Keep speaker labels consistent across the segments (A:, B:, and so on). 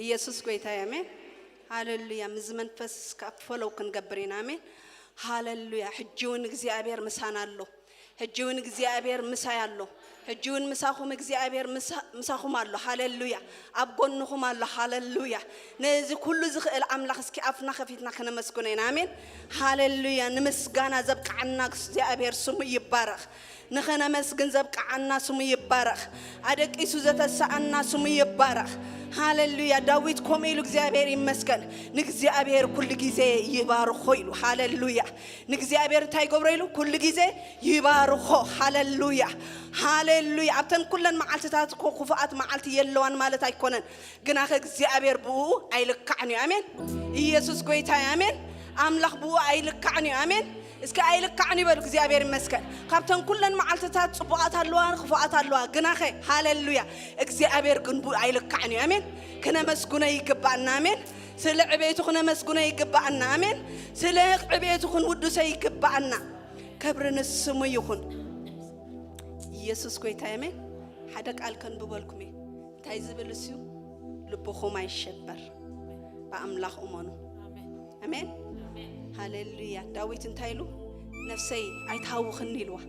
A: ኢየሱስ ጎይታ አሜን ሃሌሉያ ምዝመንፈስ ካፈለው ከንገብሪና አሜን ሃሌሉያ ሕጂውን እግዚአብሔር ምሳናለሁ ሕጂውን እግዚአብሔር ምሳያለሁ ሕጂውን ምሳኹም እግዚአብሔር ምሳኹም አለ ሃሌሉያ አብጎንኹም አለ ሃሌሉያ ነዚ ኩሉ ዝኽእል አምላኽ እስኪ አፍና ከፊትና ከነመስኩነና አሜን ሃሌሉያ ንምስጋና ዘብቃዕና እግዚአብሔር ስሙ ይባረክ نخنا مسجن زبق عنا سمي يبارك عدك إيسو زتسعنا سمي يبارك هاللويا داويد كوميلو زابير مسكن نكزابير كل جزء يبارك خويلو هاللويا نكزابير تاي قبريلو كل جزء يبارك خو هاللويا هاللويا عبتن كلن معلتات كوفات معلت يلوان مالت أيقونن جناخ زابير بو أيلك عني آمين يسوع قويت آمين أملاخ بو أيلك عني آمين اسكا أيلك عني بالك زابير مسكن كابتن كلن معلتات صبوات اللوان خفوات اللوان جناخ هاللويا زابير جنبو أيلك عني آمين كنا مسكونة يكبرنا آمين سلع عبيته كنا مسكونة يكبرنا آمين سلع عبيته كن ودوس يكبرنا كبرنا السمو يكون يسوع قويت آمين حدك ألكن ببالكمي تايزب السيو لبخو ما يشبر بأملاخ أمانو آمين هاللويا داويت انتايلو نفسي عيتهاو خنيلوا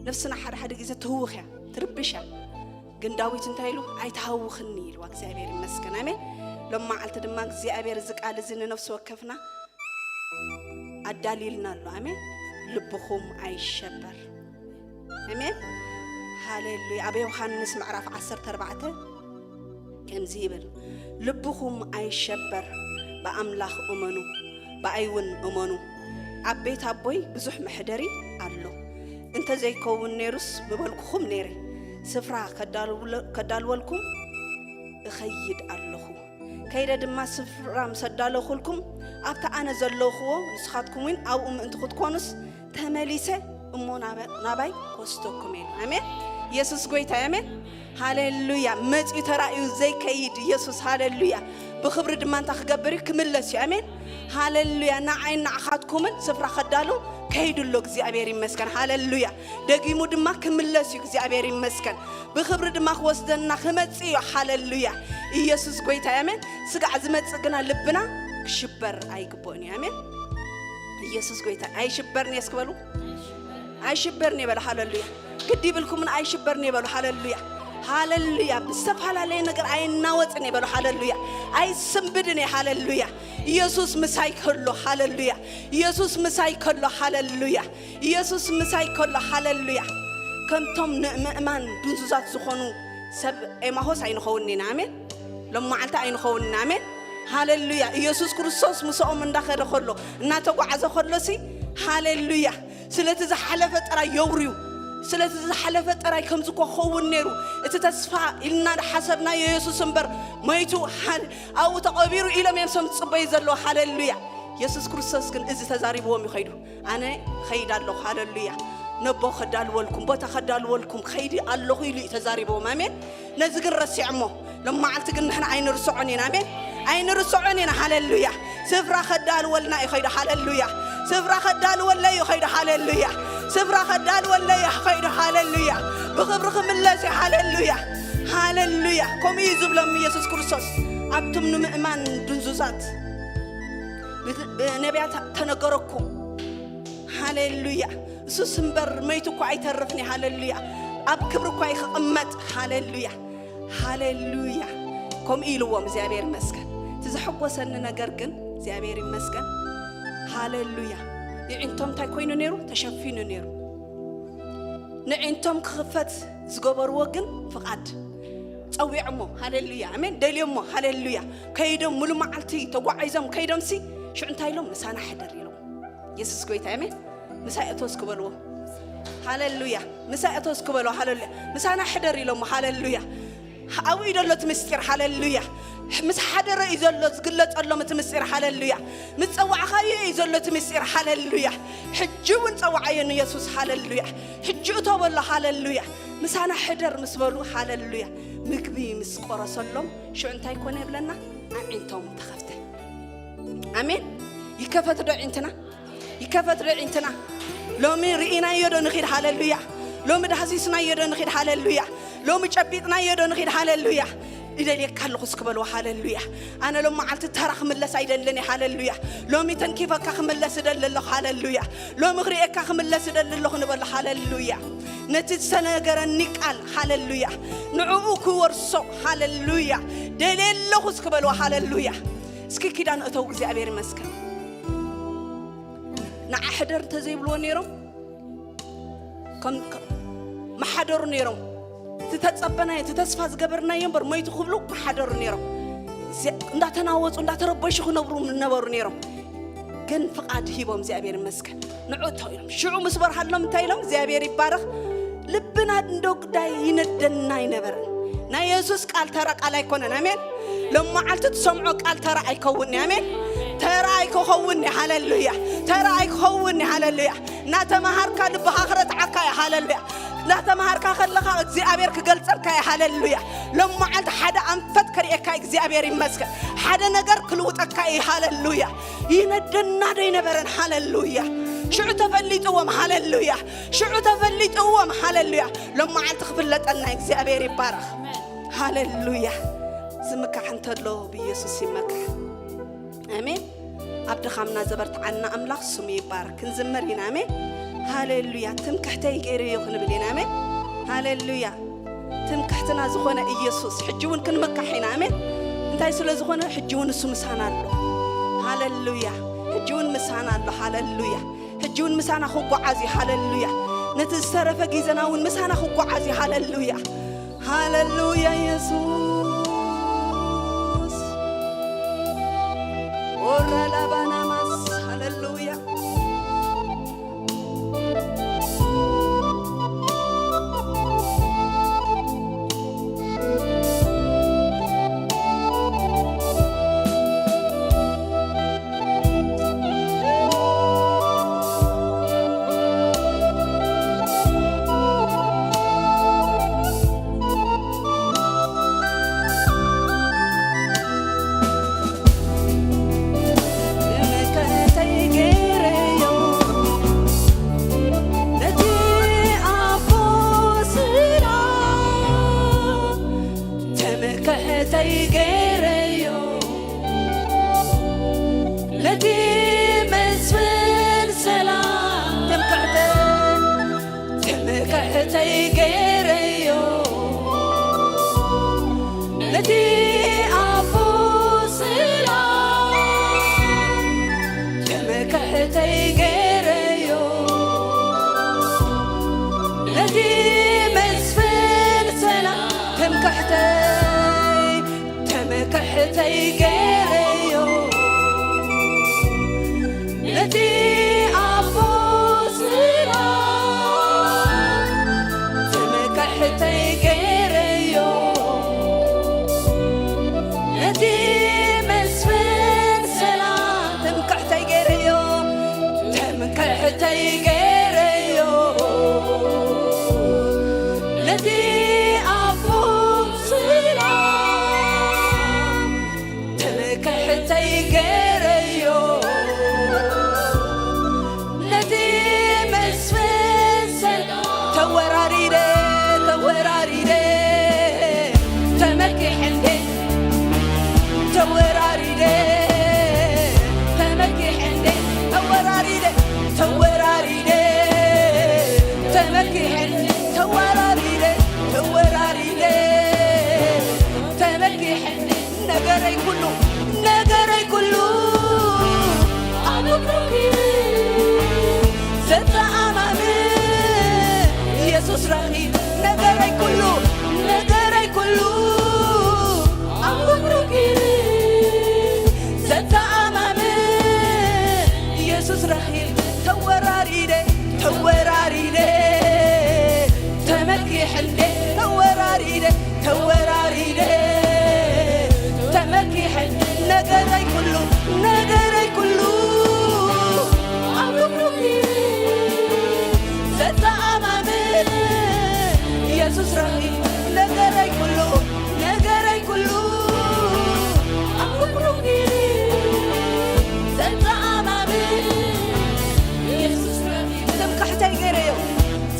A: نفسنا حد جزء توخيا تربشة جن داويت انتايلو عيتهاو خنيلوا أكزابير مسكن آمين لما علت دماغ زابير زك على زين نفسه وكفنا الدليلنا له آمين لبخوم عيشبر آمين هاللويا أبي وخان نسمع رف 10:4 كم زيبل لبخوم عيشبر بأملاخ أمانو بأيون أمانو عبيت أبوي بزح محدري قالو أنت زي كون نيرس ببالكم نيري سفرة كدالولكم خيد اللهو كيدا دما سفرة مسدالو خلكم أبتا أنا زلوخو نسخاتكم وين أو أنت خدكونس تمليسة أمو ناباي كوستوكم آمين يسوع قويت آمين هاللويا مت يترأيو زي كيد يسوع هاللويا بخبر دمان تخبري كملس آمين هاللويا نعين نعخاتكم سفرة خدالو كيدو لوك زابير مسكن هاللويا دقيمو دما كملس يك زابير مسكن بخبر دما خوسدنا خمتسي هاللويا يسوع قويت آمين سقع زمت سقنا لبنا شبر أيقبوني آمين يسوع قويت أي شبرني يسكبلو أي شبرني بل هاللويا كدي بالكم من أي شبرني بل هاللويا هاللويا بسف هاللويا نقر أي ناوتني بل هاللويا أي سنبدني هاللويا يسوع مساي كله هاللويا يسوع مساي كله هاللويا يسوع مساي كله هاللويا كم توم نؤمن دونزات سخونو سب ما هو ساين خوني نامين لما عالت عين خوني نامين هاللويا يسوع كريستوس مساء من داخل خلو ناتو عز خلو سي هاللويا سلت إذا حلفت أرى يوريو سلت إذا حلفت أرى كم زكوا خون نيرو إتتصفى إلنا حسبنا يسوع سنبر ما يتو حال أو تقبيرو إلى ما يمسم تصبي زلوا هاللويا يسوع كريستوس كن إذا تزاري بوم يخيدو أنا خيد الله هاللويا نبغى خدال ولكم بتخدال ولكم خيدي الله يلي تزاري بوم آمين نزق الرسي عمو لما علتقن نحن عين رسعنين آمين عين رسعنين هاللويا سفرة خدال ولنا يخيد هاللويا سفرة خدال ولا يخيد هاللويا سفرة خدال ولا يخيد هاللويا بخبركم الله سي هاللويا هاللويا كم يزوب لهم يسوع كريستوس عبتم نمأمان دنزوزات بنبيات تنقركم هاللويا سوسمبر ميتو كوي ترفني هاللويا أب كبر كوي خمت هاللويا هاللويا كم إلوهم زابير مسكن تزحق وسننا جرجن زابير مسكن هاللويا نعنتم تكوينو نيرو تشفينو نيرو نعنتم خفت زجبر وجن فقد أوي عمو هاللويا أمين دليمو هاللويا كيدم ملو معلتي توقعيزم كيدم سي شو أنتايلهم مسانا حدر يلهم يسوع قويت أمين مساءتوس كبلوا هاللويا مساءتوس كبلوا هاللويا مسانا حدر يلهم هاللويا أو إذا الله تمسكر هاللويا مس حدر إذا الله قلت الله متمسكر هاللويا متسوع خاي إذا الله تمسكر هاللويا حجون تسوع عين يسوع هاللويا حجوا تولى هاللويا مسانا حدر مسبلوا هاللويا مكبي مسقرا سلم شو أنت يكون يبلنا أنتم تخفته آمين يكفت دعينتنا يكفت دعينتنا لو من رئينا يدون خير هاللويا لو من حسيسنا يدون خير هاللويا لو متشبيتنا يدون خير هاللويا إليك هالله خسكبلو هاللويا أنا لما عالت ترخ ملس أيدلني هاللويا لو ميتن كيفك خملس دلله هاللويا لو مغريك خملس دلله نبل هاللويا نتسنى جرنيك على هاللويا نعوك ورصو هاللويا دلله خسكبلو هاللويا سكي كده نأتو زعبير مسكن نعحدر تزيبلو نيرو كم ما حدر نيرو تتصبنا تتصفى زجبرنا ينبر ما يتخبلو ما حدر نيرو لا تناوز ولا تربيش خنبرو من النبر نيرو كن فقاد هيبهم زعبير مسكن نعود تايلهم شو مسبر حلهم تايلهم زعبير يبارك لبنا ندوق داي يندنا ينبرن نا يسوس قال ترى على يكون آمين لما عالت تسمعوا قال ترى يكون آمين ترى يكون هاللويا ترى يكون هاللويا نا تمهر كان بآخرة عكاية هاللويا لا تمهر كان خلقا زعبير كقلت عكاية هاللويا لما عالت حدا أنفت كريكاي زعبير مسك حدا نجر كلوت عكاية هاللويا يندنا ينبرن هاللويا شو تفليت أوام هاللويا شو تفليت أوام هاللويا لما عالت خبلت أنك زعبير يبارك هاللويا زمك حنت له بيسوع سمك آمين عبد خامنا زبرت عنا أملاك سمي يبارك نزمرين آمين هاللويا تمكحتي يجري يخن بلين آمين هاللويا تمكحتنا زخونة يسوع حجون كن مكحين آمين انت يسوع زخونة حجون السمسان الله هاللويا حجون مسان الله هاللويا حجون مسان أخوك عزي هاللويا نتسرف جيزنا ونمسان أخوك عزي هاللويا هاللويا يسوع ورا لبنا مس هاللويا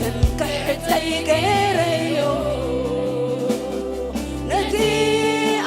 A: تمكحتي غيريو نتي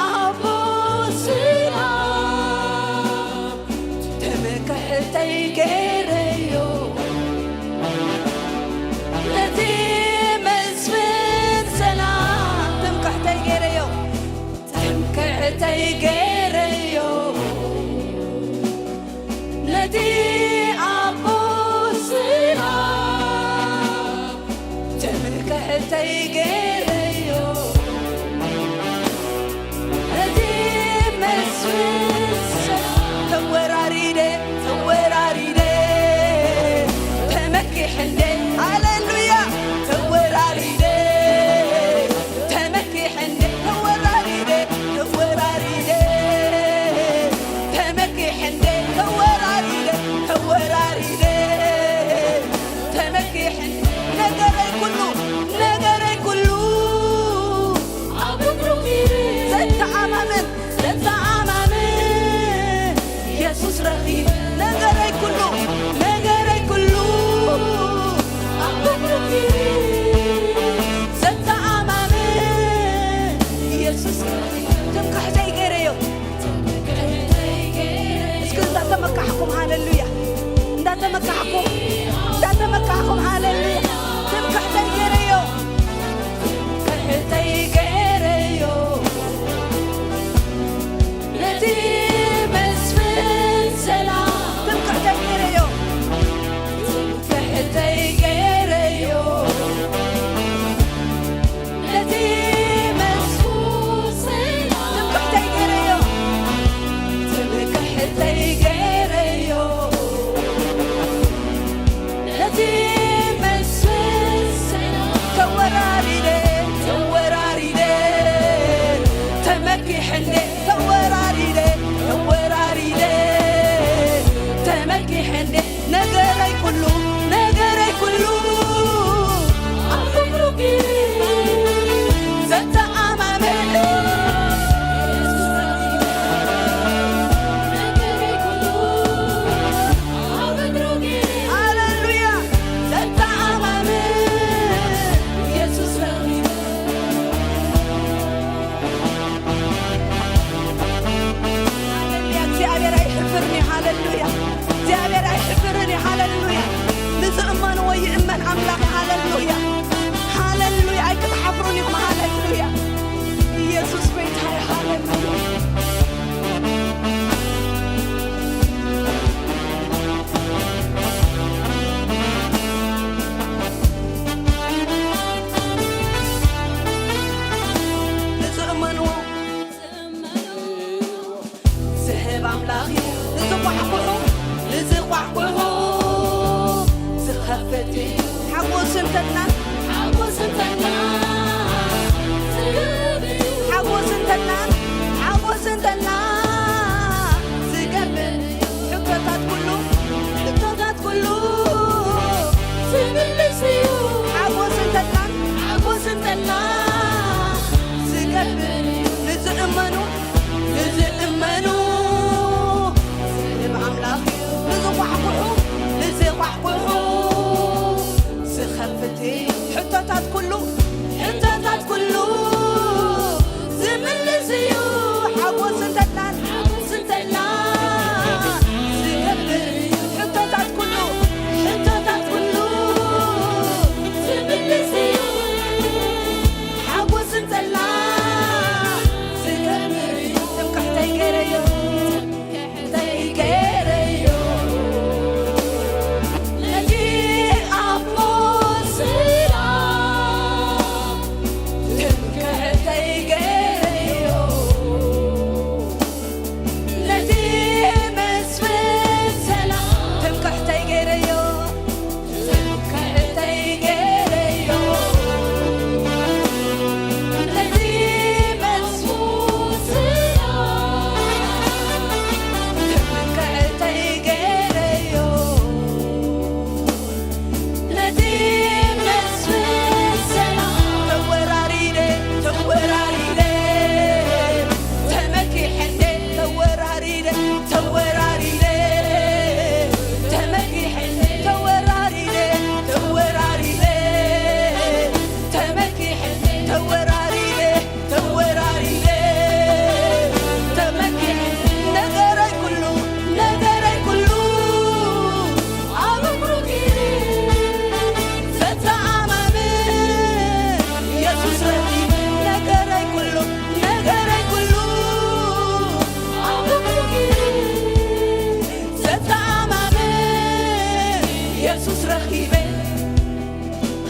A: ኢየሱስ ረኺበ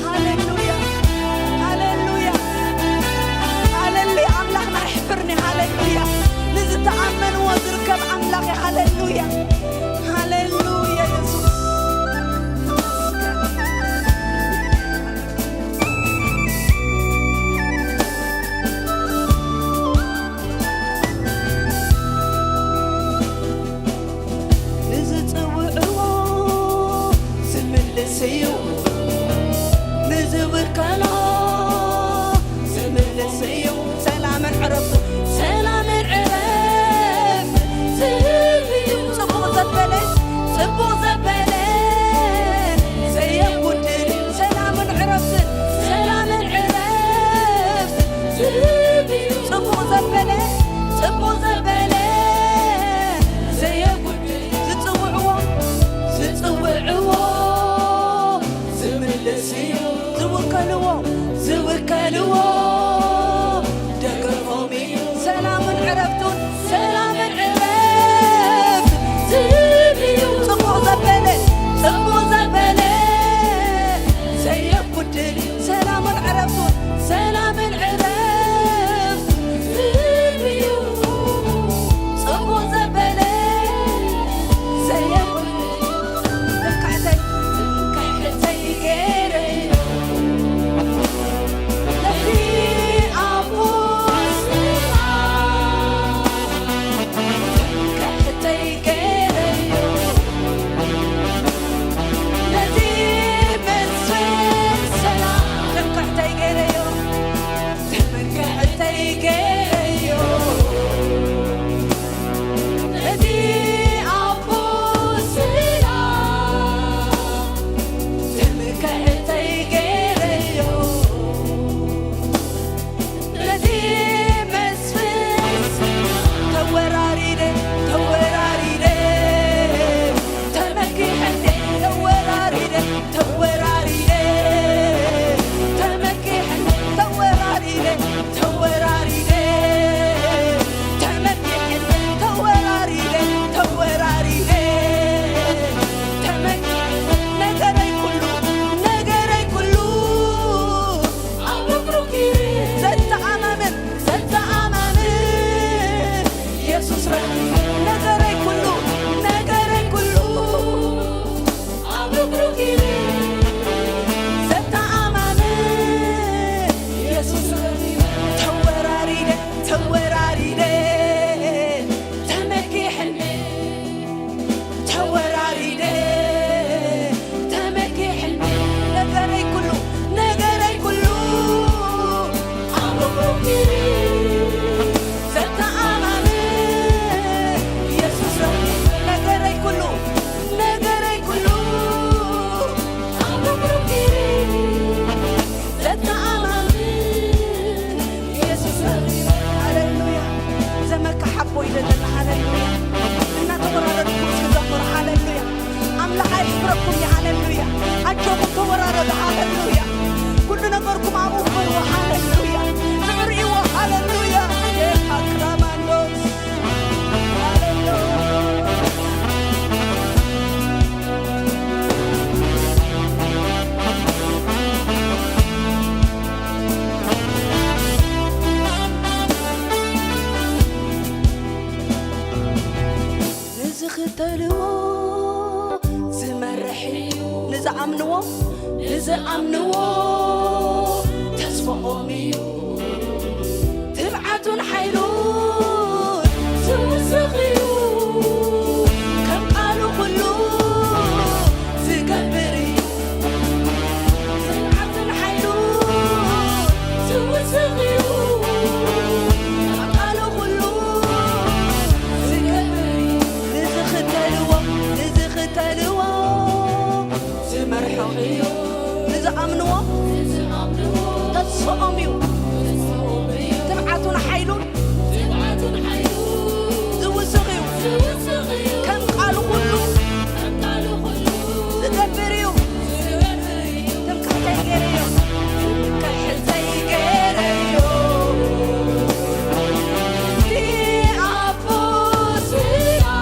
A: ሃሌሉያ ሃሌሉያ نزوكلو زملسيو سلام عرفت سلام عرف زبيو صبو زبلة صبو زبلة زيك ودري سلام عرفت سلام عرف زبيو صبو زبلة صبو زبلة زيك ودري زتصوعوا زملسيو زوكلو زوكلو دقرقومي سلام عرفتون سلام عرف زبيو صبو زبلة صبو زبلة زيك ودري سلام عرفتون سلام عرف زبيو صبو زبلة زيك ودري دكعتي غيري لدي أبوس كحتي غيري لدي مسوين سلام كحتي غيري كحتي غيري لدي أبوس هاللويا كل نظركم عموكم وهاللويا نغري وهاللويا أكرم الناس نزختلوا زمرحيو نزأمنوا تسفقوميو تبعتون حيلون توسخيو كم قالوا كلو زقبري تبعتون حيلون توسخيو كم قالوا كلو زقبري نزختلوا زمرحيو نزأمنوا تسفقوميو تبعتون حيلون زوسخيو كم قالوا كلو زقبريو تبكحتي غيريو كحتي غيريو دي أبوسيا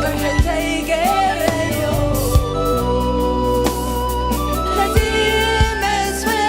A: كحتي غيريو لدي مسوي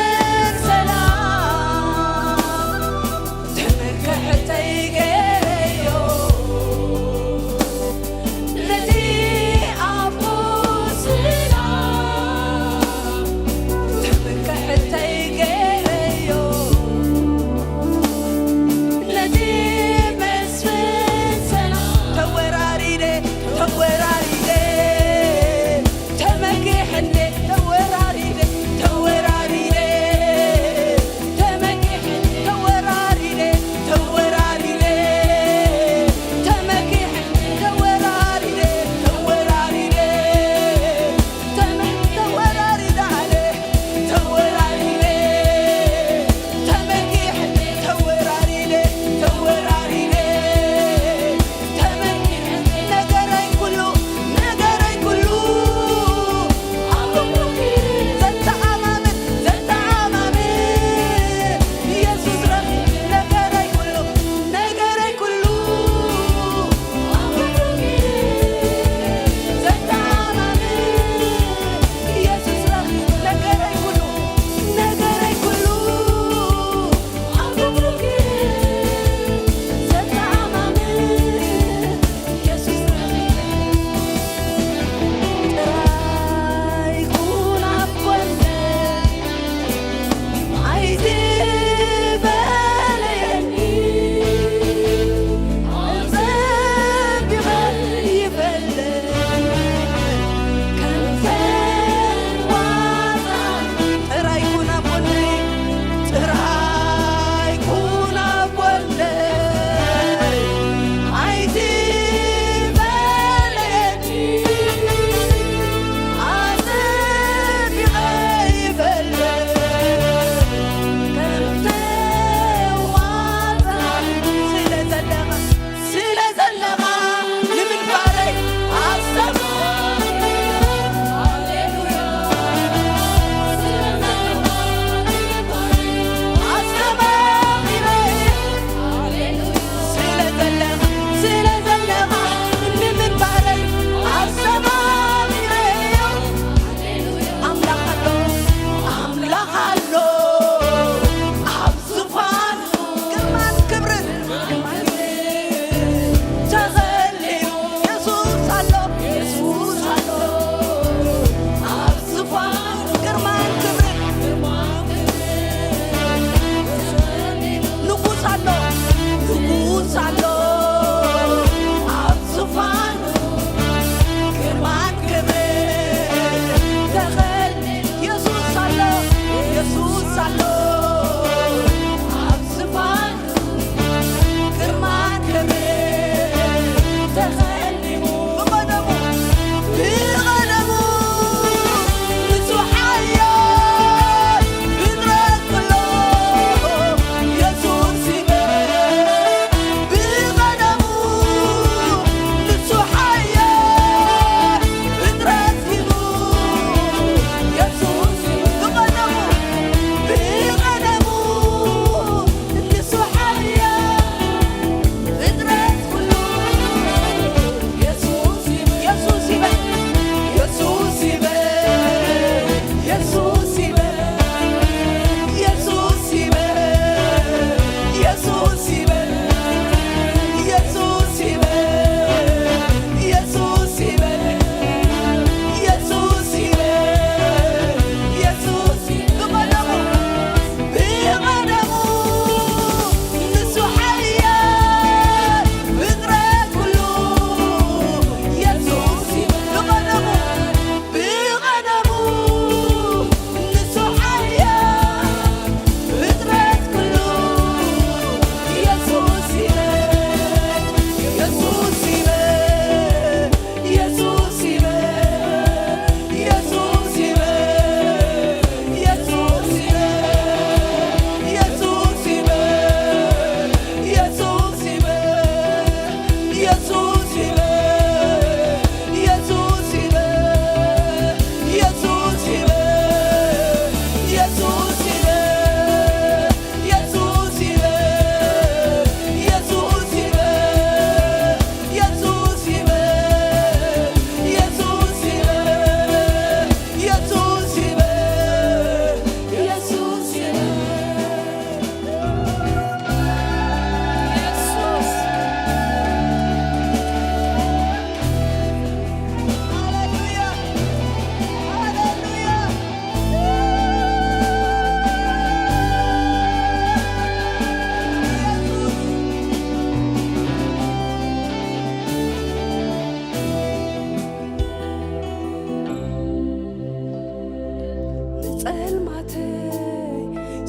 A: ንጸልማተይ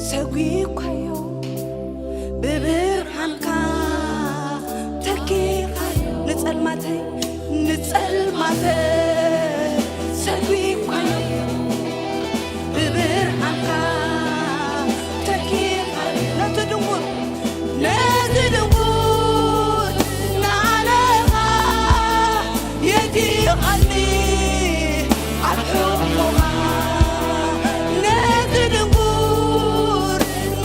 A: ሰዊኳዮ ብብርሃንካ ተኪኻዮ ንጸልማተይ ሰዊኳዮ ብብርሃንካ ተኪኻዮ ነትድውር ናለኻ የቲኻኒ አብሑኻ ነትድውር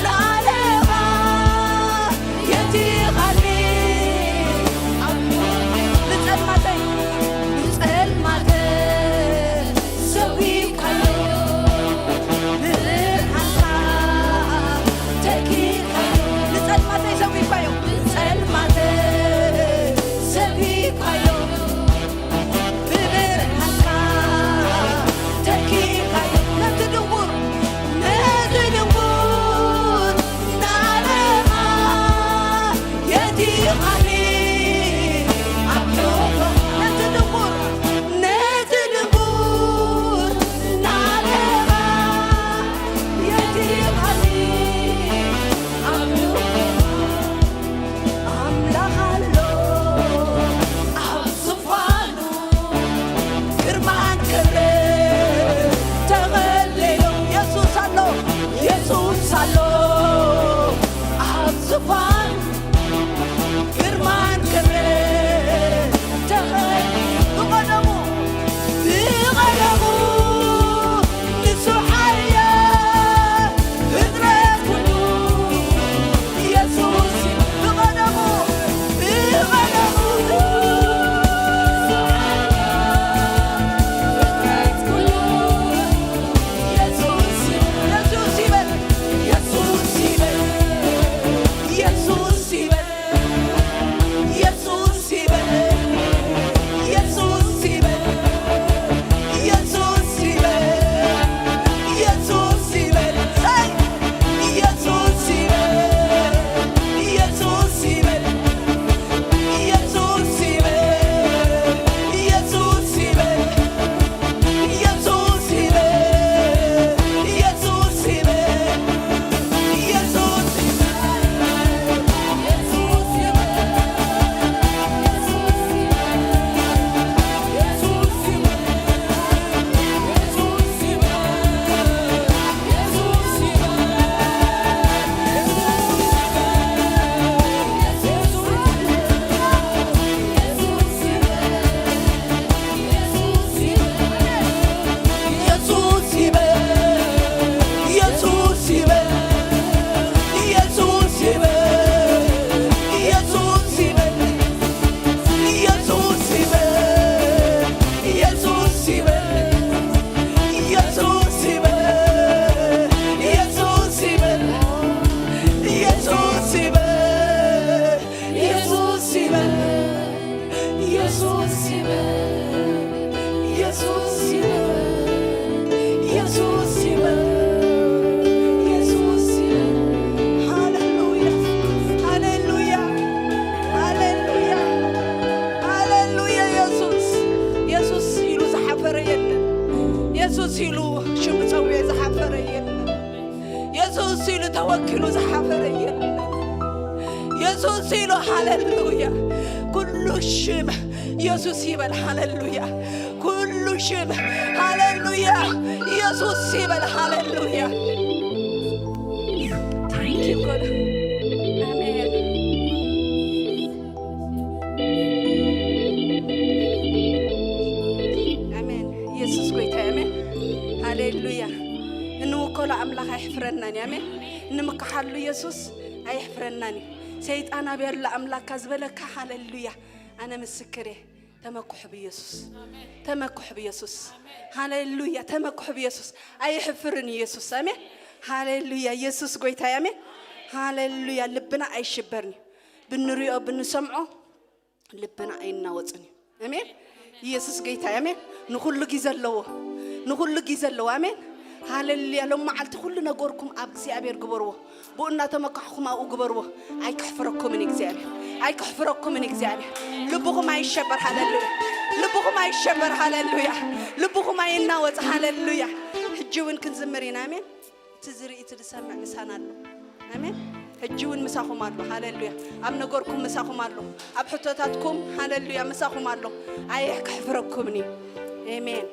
A: ናለኻ የቲኻኒ ንጸልማተይ ሰዊኳዮ ብብርሃንካ ተኪኻዮ ንጸልማተይ ሰዊኳዮ ሰዊኳዮ ብብርሃንካ ተኪኻዮ ነትድውር ናለኻ የቲኻኒ አብሑኻ ነትድውር ናለኻ የቲኻኒ አብሑኻ አምላኽ አሎ ኣብ ዙፋኑ ግርማን ክብርን ተኸሊሉ ኢየሱስ አሎ ኣብ ዙፋኑ ግርማን ክብርን ተኸሊሉ ብቐደሙ ንሱ ሓያል ፍጥረት ኩሉ ኢየሱስ ብቐደሙ ኢየሱስ ሲሉ ሽሙ ፀውዒ ዝሓፈረ የለን። ኢየሱስ ሲሉ ተወኪሉ ዝሓፈረ የለን። ኢየሱስ ሲሉ ሃሌሉያ ኩሉ ሽም ኢየሱስ ይበል ሃሌሉያ ኩሉ ሽም ሃሌሉያ ኢየሱስ ይበል ሃሌሉያ ታንክ ዩ ጎድ ሃሌሉያ እንወከሎ አምላክ አይሕፍረናን አሜን እንመካሐሉ ኢየሱስ አይሕፍረናን ሰይጣን አብያለ አምላክ አዝበለካ ሃሌሉያ አነ ምስክሬ ተመኩሕ በኢየሱስ ሃሌሉያ ተመኩሕ በኢየሱስ አይሕፍርን ኢየሱስ አሜን ሃሌሉያ ኢየሱስ ጎይታ አሜን ሃሌሉያ ልብና አይሽበርኒ ብንሪኦ ብንሰምዖ ልብና አይናወጽኒ አሜን ኢየሱስ ጎይታ አሜን ንኹሉ ጊዜ ኣለዎ አሜን ሃሌሉያ ለማዓልቲ ኩሉ ነገርኩም ኣብ እግዚአብሔር ግበርዎ ብኡና ተመካሕኩም ኣብኡ ግበርዎ ኣይክሕፍረኩምን እግዚአብሔር ልብኩም አይሸበር ሃሌሉያ ልብኩም አይናወጽ ሃሌሉያ ሕجውን ክንዝምር ኢና ኣሜን ትዝርኢ ትሰምዕ ንሳናሎ ኣሜን ሕጅውን ምሳኹም ኣሎ ሃሌሉያ ኣብ ነገርኩም ምሳኹም ኣሎ ኣብ ሕቶታትኩም ሃሌሉያ ምሳኹም ኣሎ ኣይሕ ክሕፍረኩምኒ ኣሜን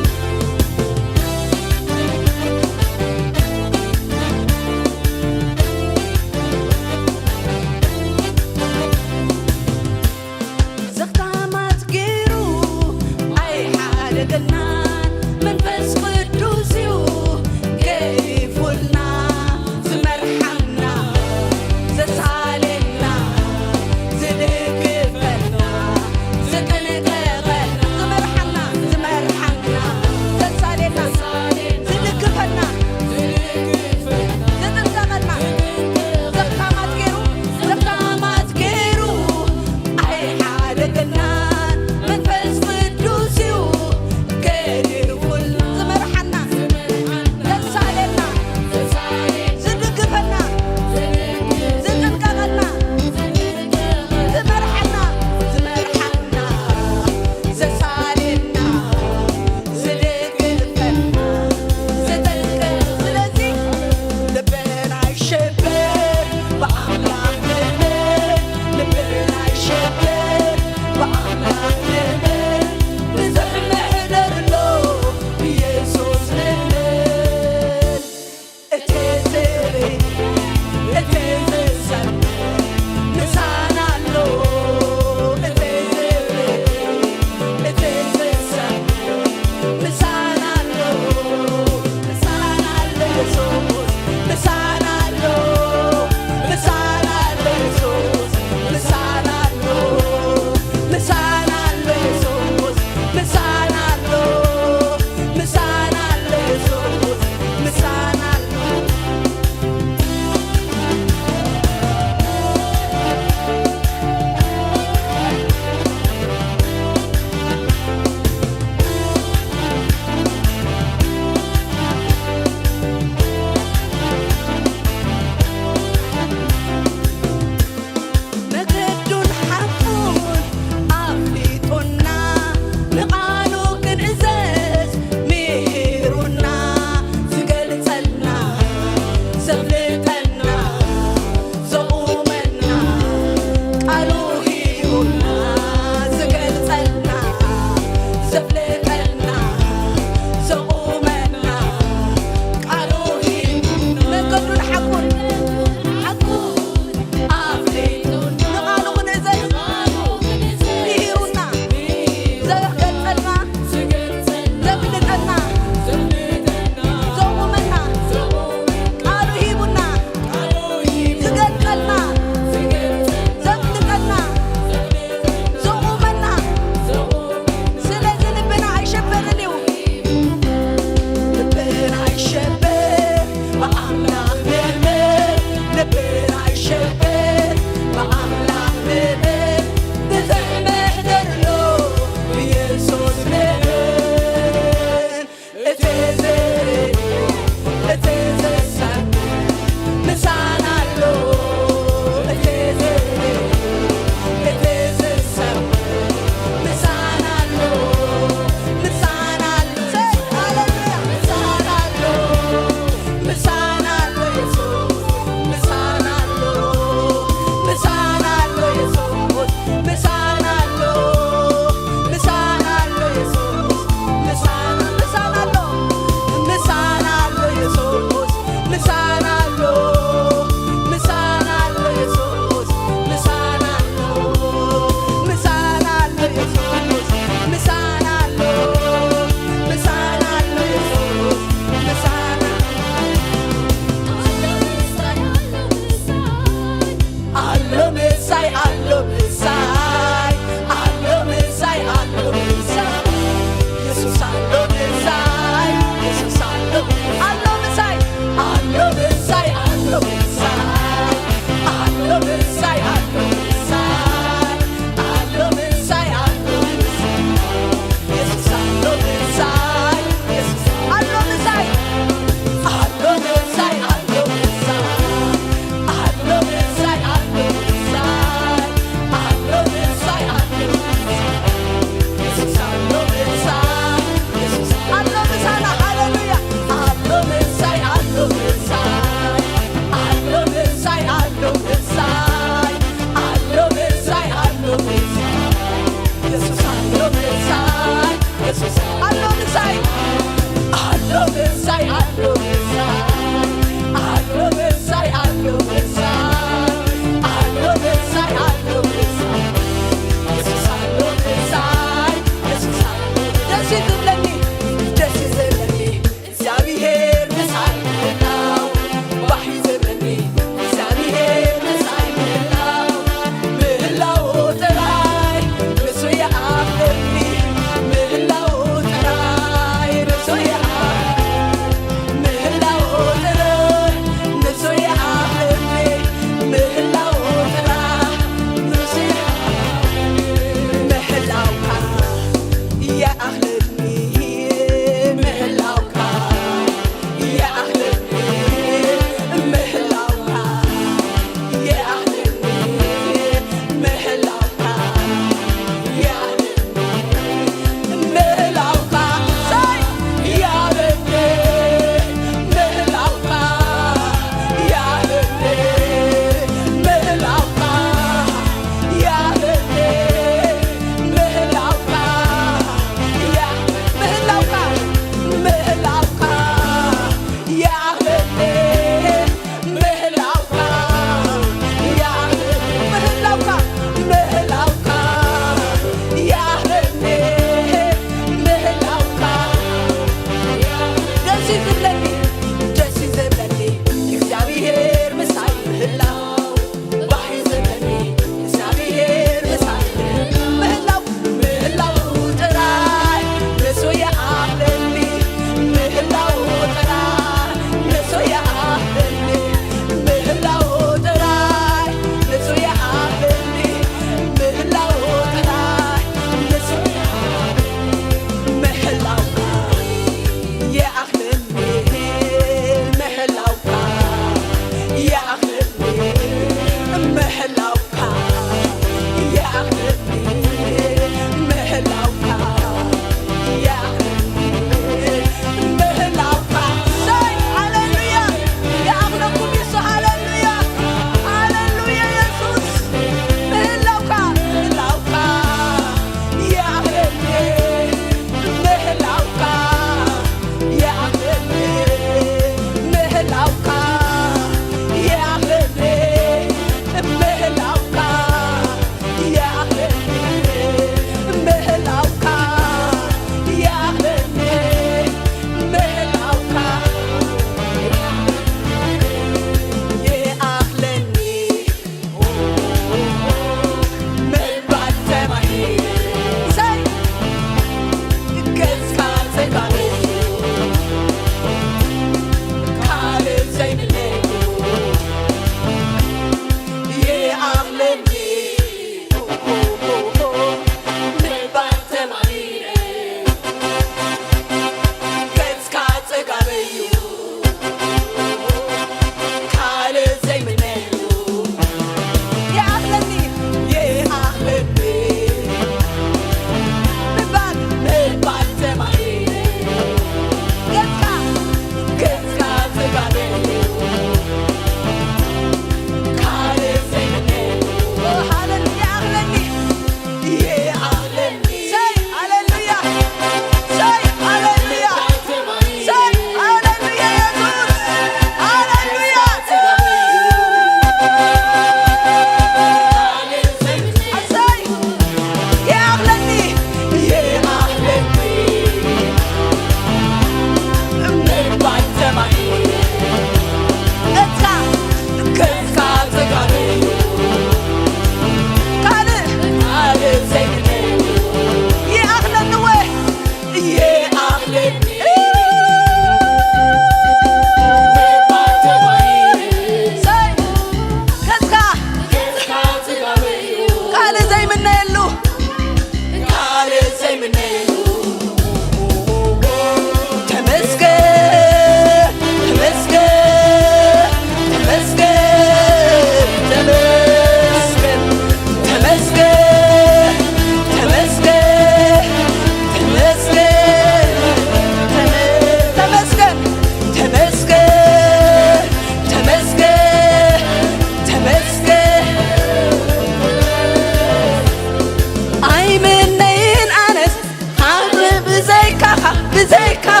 A: بزيكا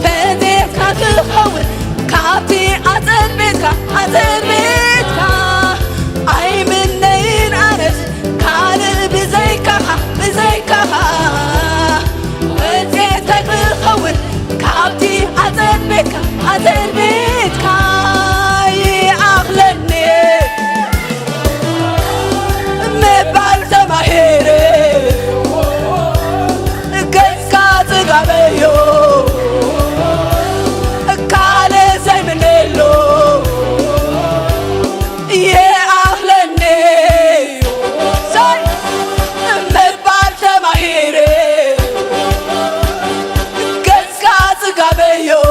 A: فديكا تخون كابتي عزل بيتكا أي من نين أنس كان بزيكا فديكا تخون كابتي عزل بيتكا يعقلني مبال زماهيري قسكات غبيو كالي زي منيلو يعقلني زي مبال زماهيري قسكات غبيو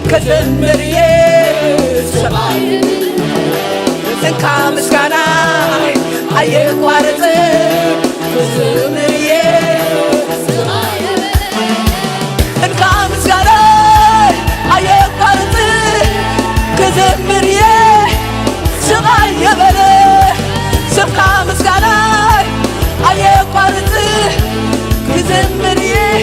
A: كزمريه سماي انكا مسكانا ايقوارت كزمريه سماي انكا مسكانا ايقوارت كزمريه سماي يبله سمكا مسكانا ايقوارت كزمريه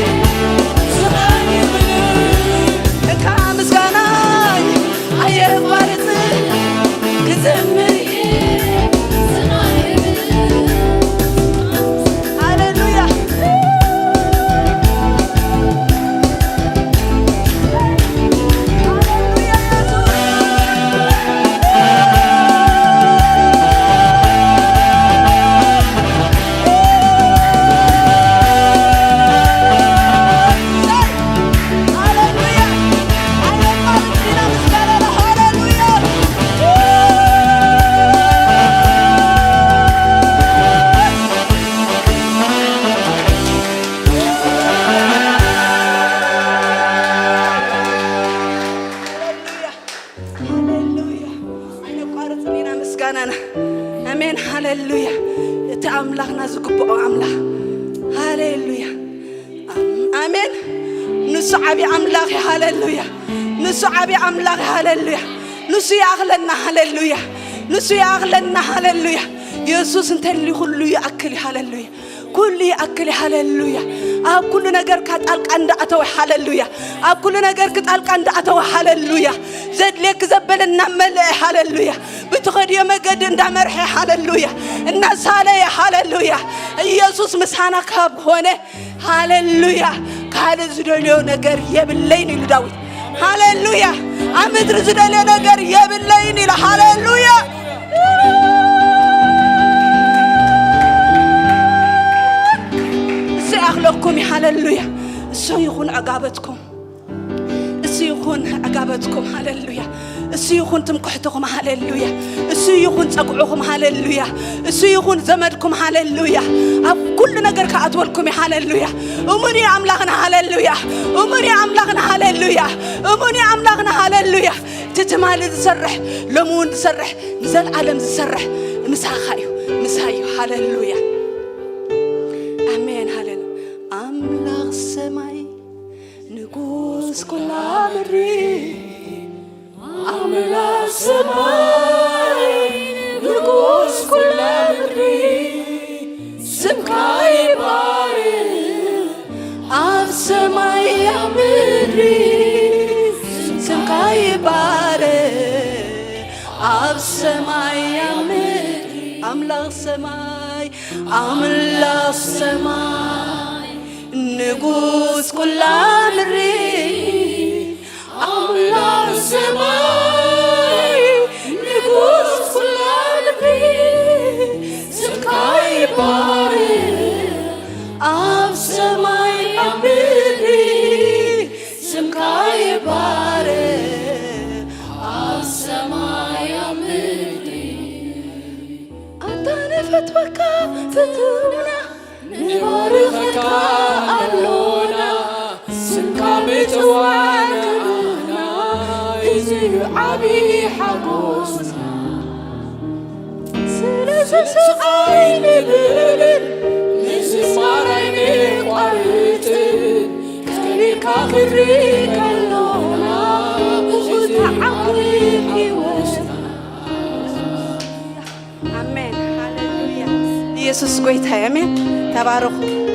A: አሜን ሃሌሉያ ተአምላክና ዝግብኦ አምላክ ሃሌሉያ አሜን ንሱ ዓቢ አምላክ ሃሌሉያ ንሱ ዓቢ አምላክ ሃሌሉያ ንሱ ያኽለና ሃሌሉያ ንሱ ያኽለና ሃሌሉያ ኢየሱስ እንተሊ ሁሉ ያክል ሃሌሉያ كل أكل هاللويا كل نجار كتالك عند أتوه هاللويا كل نجار كتالك عند أتوه هاللويا زد لك زبل النمل هاللويا بتخد يوم قد ندمر هاللويا الناس هالي هاللويا يسوع مسحنا كاب هونه هاللويا كهذا زدليو نجار يبلين لداود هاللويا أمدر زدليو نجار يبلين لهاللويا أخلقكم هاللويا السيخون عقابتكم السيخون عقابتكم هاللويا السيخون تمكحتكم هاللويا السيخون تقعكم هاللويا السيخون زمدكم هاللويا كل نجار كأطولكم هاللويا أمري أملاكنا هاللويا أمري أملاكنا هاللويا أمري أملاكنا هاللويا تتمال تسرح لمون تسرح نزل عالم تسرح مساخايو هاللويا آمين هاللويا أملاك سماي نقوس كل أمري
B: أملاك سماي نقوس كل مدري سمكاي باري
A: أب سماي يا مدري سمكاي باري أب سماي يا مدري أملاك سماي أملاك سماي نقوس كل مدري أملاك سماي نقوس كل مدري سمكاي باري أب سماي أمري سمكاي باري أب سماي أمري أعطاني فتوك فتونا
B: نبارخك ألونا سمكا بتوانا أنا إزي عبي حقوسنا
A: سلسل عيني بلل
B: نزمار عينيك وعيتن كريك آخريك اللونا
A: وقلت عقلي وسنا آمين هاليلويا يسوع قويت هاي آمين تبارك